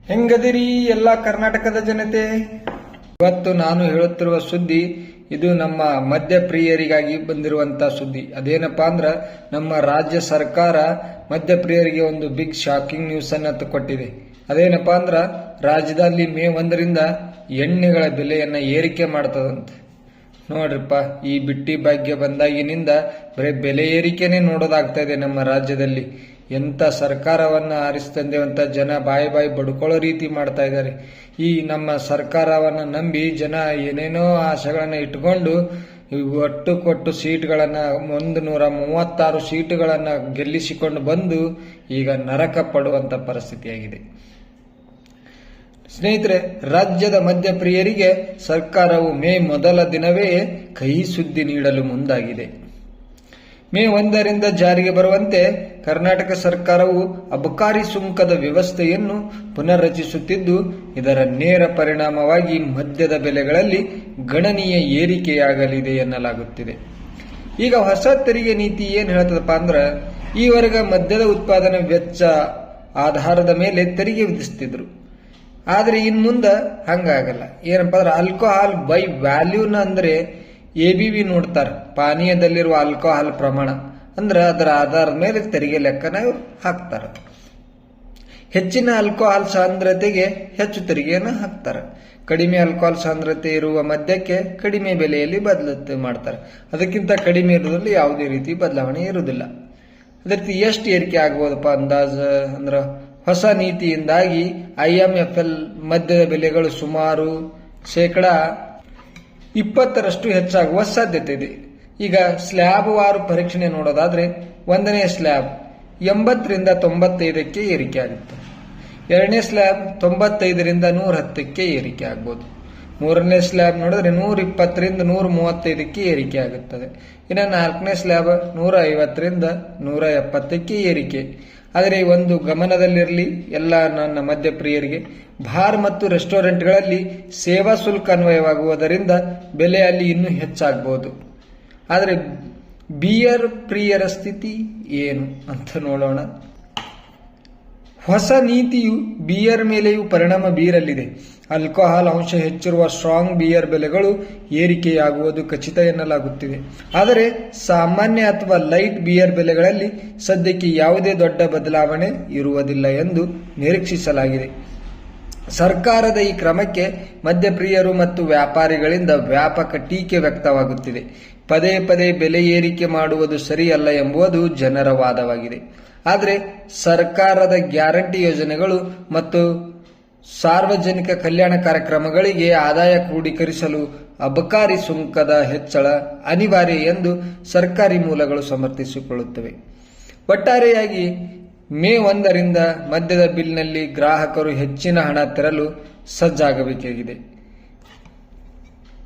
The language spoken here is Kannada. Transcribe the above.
ಹೆಂಗದಿರಿ ಎಲ್ಲ ಕರ್ನಾಟಕದ ಜನತೆ. ಇವತ್ತು ನಾನು ಹೇಳುತ್ತಿರುವ ಸುದ್ದಿ ಇದು ನಮ್ಮ ಮದ್ಯಪ್ರಿಯರಿಗಾಗಿ ಬಂದಿರುವಂತಹ ಸುದ್ದಿ. ಅದೇನಪ್ಪಾ ಅಂದ್ರ ನಮ್ಮ ರಾಜ್ಯ ಸರ್ಕಾರ ಮದ್ಯಪ್ರಿಯರಿಗೆ ಒಂದು ಬಿಗ್ ಶಾಕಿಂಗ್ ನ್ಯೂಸ್ ಅನ್ನ ಕೊಟ್ಟಿದೆ. ಅದೇನಪ್ಪಾ ಅಂದ್ರ ರಾಜ್ಯದಲ್ಲಿ ಮೇ 1ರಿಂದ ಎಣ್ಣೆಗಳ ಬೆಲೆಯನ್ನ ಏರಿಕೆ ಮಾಡ್ತದಂತೆ. ನೋಡ್ರಿಪ್ಪ, ಈ ಬಿಟ್ಟಿ ಭಾಗ್ಯ ಬಂದಾಗಿನಿಂದ ಬರೀ ಬೆಲೆ ಏರಿಕೆನೆ ನೋಡೋದಾಗ್ತಾ ಇದೆ ನಮ್ಮ ರಾಜ್ಯದಲ್ಲಿ. ಎಂತ ಸರ್ಕಾರವನ್ನ ಆರಿಸ್ತಂದೇವಂತ ಜನ ಬಾಯಿ ಬಡ್ಕೊಳ್ಳೋ ರೀತಿ ಮಾಡ್ತಾ ಇದ್ದಾರೆ. ಈ ನಮ್ಮ ಸರ್ಕಾರವನ್ನ ನಂಬಿ ಜನ ಏನೇನೋ ಆಶೆಗಳನ್ನ ಇಟ್ಕೊಂಡು ಒಟ್ಟು ಕೊಟ್ಟು ಸೀಟ್ಗಳನ್ನ 136 ಸೀಟುಗಳನ್ನ ಗೆಲ್ಲಿಸಿಕೊಂಡು ಬಂದು ಈಗ ನರಕ ಪಡುವಂತ ಪರಿಸ್ಥಿತಿಯಾಗಿದೆ. ಸ್ನೇಹಿತರೆ, ರಾಜ್ಯದ ಮದ್ಯಪ್ರಿಯರಿಗೆ ಸರ್ಕಾರವು ಮೇ 1 ದಿನವೇ ಕಹಿ ಸುದ್ದಿ ನೀಡಲು ಮುಂದಾಗಿದೆ. ಮೇ 1ರಿಂದ ಜಾರಿಗೆ ಬರುವಂತೆ ಕರ್ನಾಟಕ ಸರ್ಕಾರವು ಅಬಕಾರಿ ಸುಂಕದ ವ್ಯವಸ್ಥೆಯನ್ನು ಪುನರ್ರಚಿಸುತ್ತಿದ್ದು, ಇದರ ನೇರ ಪರಿಣಾಮವಾಗಿ ಮದ್ಯದ ಬೆಲೆಗಳಲ್ಲಿ ಗಣನೀಯ ಏರಿಕೆಯಾಗಲಿದೆ ಎನ್ನಲಾಗುತ್ತಿದೆ. ಈಗ ಹೊಸ ತೆರಿಗೆ ನೀತಿ ಏನ್ ಹೇಳ್ತದಪ್ಪ ಅಂದ್ರ, ಈವರೆಗೆ ಮದ್ಯದ ಉತ್ಪಾದನಾ ವೆಚ್ಚ ಆಧಾರದ ಮೇಲೆ ತೆರಿಗೆ ವಿಧಿಸ್ತಿದ್ರು. ಆದ್ರೆ ಇನ್ ಮುಂದೆ ಹಂಗಾಗಲ್ಲ. ಏನಪ್ಪಾ ಅಂದ್ರೆ ಆಲ್ಕೋಹಾಲ್ ಬೈ ವ್ಯಾಲ್ಯೂನ ಅಂದ್ರೆ ABV ನೋಡ್ತಾರೆ, ಪಾನೀಯದಲ್ಲಿರುವ ಆಲ್ಕೋಹಾಲ್ ಪ್ರಮಾಣ ಅಂದ್ರೆ ಅದರ ಆಧಾರದ ಮೇಲೆ ತೆರಿಗೆ ಲೆಕ್ಕನ ಹಾಕ್ತಾರೆ. ಹೆಚ್ಚಿನ ಆಲ್ಕೋಹಾಲ್ ಸಾಂದ್ರತೆಗೆ ಹೆಚ್ಚು ತೆರಿಗೆಯನ್ನು ಹಾಕ್ತಾರೆ. ಕಡಿಮೆ ಆಲ್ಕೋಹಾಲ್ ಸಾಂದ್ರತೆ ಇರುವ ಮದ್ಯಕ್ಕೆ ಕಡಿಮೆ ಬೆಲೆಯಲ್ಲಿ ಬದಲಾವಣೆ ಮಾಡ್ತಾರೆ. ಅದಕ್ಕಿಂತ ಕಡಿಮೆ ಇರುವುದರಲ್ಲಿ ಯಾವುದೇ ರೀತಿ ಬದಲಾವಣೆ ಇರುವುದಿಲ್ಲ. ಅದೇ ರೀತಿ ಎಷ್ಟು ಏರಿಕೆ ಆಗ್ಬೋದಪ್ಪ ಅಂದಾಜು ಅಂದ್ರೆ, ಹೊಸ ನೀತಿಯಿಂದಾಗಿ IMFL ಮದ್ಯದ ಬೆಲೆಗಳು ಸುಮಾರು 20% ಹೆಚ್ಚಾಗುವ ಸಾಧ್ಯತೆ ಇದೆ. ಈಗ ಸ್ಲ್ಯಾಬ್ ವಾರು ಪರೀಕ್ಷಣೆ ನೋಡೋದಾದ್ರೆ, 1ನೇ ಸ್ಲ್ಯಾಬ್ 80ರಿಂದ 95ಕ್ಕೆ ಏರಿಕೆ ಆಗುತ್ತೆ. 2ನೇ ಸ್ಲ್ಯಾಬ್ 95ರಿಂದ 110ಕ್ಕೆ ಏರಿಕೆ ಆಗ್ಬೋದು. 3ನೇ ಸ್ಲ್ಯಾಬ್ ನೋಡಿದ್ರೆ 120ರಿಂದ 135ಕ್ಕೆ ಏರಿಕೆ ಆಗುತ್ತದೆ. ಇನ್ನು 4ನೇ ಸ್ಲ್ಯಾಬ್ 150ರಿಂದ 170ಕ್ಕೆ ಏರಿಕೆ. ಆದರೆ ಒಂದು ಗಮನದಲ್ಲಿರಲಿ ಎಲ್ಲ ನನ್ನ ಮದ್ಯಪ್ರಿಯರಿಗೆ, ಬಾರ್ ಮತ್ತು ರೆಸ್ಟೋರೆಂಟ್ಗಳಲ್ಲಿ ಸೇವಾ ಶುಲ್ಕ ಅನ್ವಯವಾಗುವುದರಿಂದ ಬೆಲೆ ಅಲ್ಲಿ ಇನ್ನೂ ಹೆಚ್ಚಾಗಬಹುದು. ಆದರೆ ಬಿಯರ್ ಪ್ರಿಯರ ಸ್ಥಿತಿ ಏನು ಅಂತ ನೋಡೋಣ. ಹೊಸ ನೀತಿಯು ಬಿಯರ್ ಮೇಲೆಯೂ ಪರಿಣಾಮ ಬೀರಲಿದೆ. ಆಲ್ಕೋಹಾಲ್ ಅಂಶ ಹೆಚ್ಚಿರುವ ಸ್ಟ್ರಾಂಗ್ ಬಿಯರ್ ಬೆಲೆಗಳು ಏರಿಕೆಯಾಗುವುದು ಖಚಿತ ಎನ್ನಲಾಗುತ್ತಿದೆ. ಆದರೆ ಸಾಮಾನ್ಯ ಅಥವಾ ಲೈಟ್ ಬಿಯರ್ ಬೆಲೆಗಳಲ್ಲಿ ಸದ್ಯಕ್ಕೆ ಯಾವುದೇ ದೊಡ್ಡ ಬದಲಾವಣೆ ಇರುವುದಿಲ್ಲ ಎಂದು ನಿರೀಕ್ಷಿಸಲಾಗಿದೆ. ಸರ್ಕಾರದ ಈ ಕ್ರಮಕ್ಕೆ ಮದ್ಯಪ್ರಿಯರು ಮತ್ತು ವ್ಯಾಪಾರಿಗಳಿಂದ ವ್ಯಾಪಕ ಟೀಕೆ ವ್ಯಕ್ತವಾಗುತ್ತಿದೆ. ಪದೇ ಪದೇ ಬೆಲೆ ಏರಿಕೆ ಮಾಡುವುದು ಸರಿಯಲ್ಲ ಎಂಬುದು ಜನರ ವಾದವಾಗಿದೆ. ಆದರೆ ಸರ್ಕಾರದ ಗ್ಯಾರಂಟಿ ಯೋಜನೆಗಳು ಮತ್ತು ಸಾರ್ವಜನಿಕ ಕಲ್ಯಾಣ ಕಾರ್ಯಕ್ರಮಗಳಿಗೆ ಆದಾಯ ಕ್ರೋಢೀಕರಿಸಲು ಅಬಕಾರಿ ಸುಂಕದ ಹೆಚ್ಚಳ ಅನಿವಾರ್ಯ ಎಂದು ಸರ್ಕಾರಿ ಮೂಲಗಳು ಸಮರ್ಥಿಸಿಕೊಳ್ಳುತ್ತವೆ. ಒಟ್ಟಾರೆಯಾಗಿ ಮೇ 1ರಿಂದ ಮದ್ಯದ ಬಿಲ್ನಲ್ಲಿ ಗ್ರಾಹಕರು ಹೆಚ್ಚಿನ ಹಣ ತೆರಲು ಸಜ್ಜಾಗಬೇಕಾಗಿದೆ.